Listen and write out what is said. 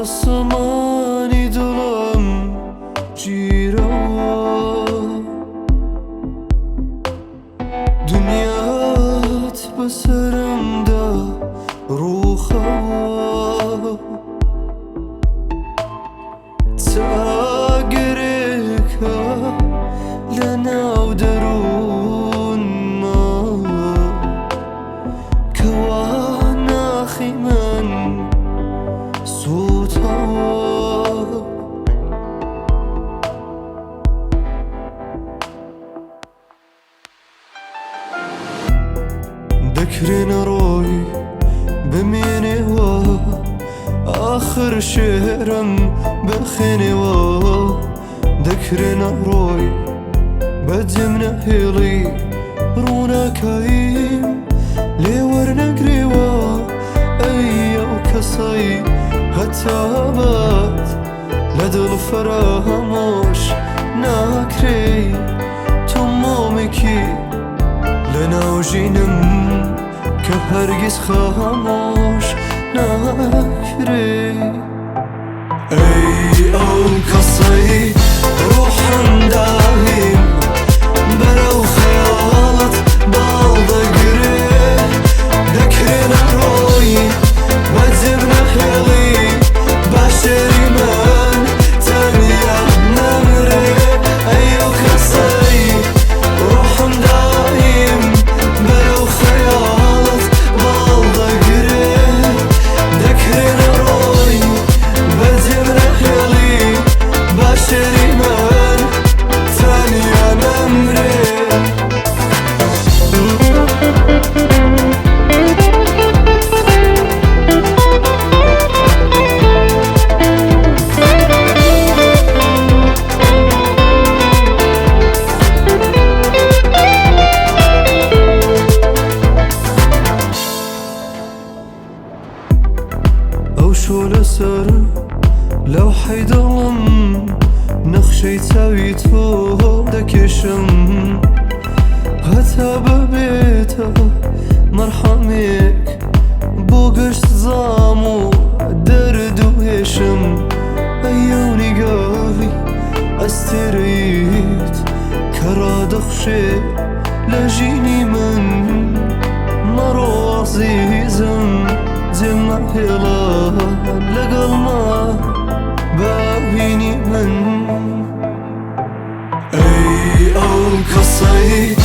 آسمانی دلم جیرا دنیات بسرم دا روخا تاگرکا لناو درون كوانا خيمن صوتها ذكرنا روي بميني آخر شهرم بخيني ذكرنا روي بدمنا هيلي رونا كايم لورنا قريوا أيو كسي هتابات لدل فراموش ناكري تمامكي لنا وجينم كهرجس خاموش ناكري أي أو كسي روحن دايم برو خيالات بالدا قري ذكرنا روي وزبنا حيلي بشري من تانية نمري أيو كسي روحن دايم برو خيالات بالدا قري ذكرنا روي وزبنا حيلي بشري من تانية نمري أو شو لسر لو حيدلم نخشي تاويتو دكشم هتا ببيتا مرحميك بوقش زامو دردو هشم أيوني قاهي استريت كراد أخشي لجيني من مرو عزيزم زم هلا لقل ما باويني من أي أو كصي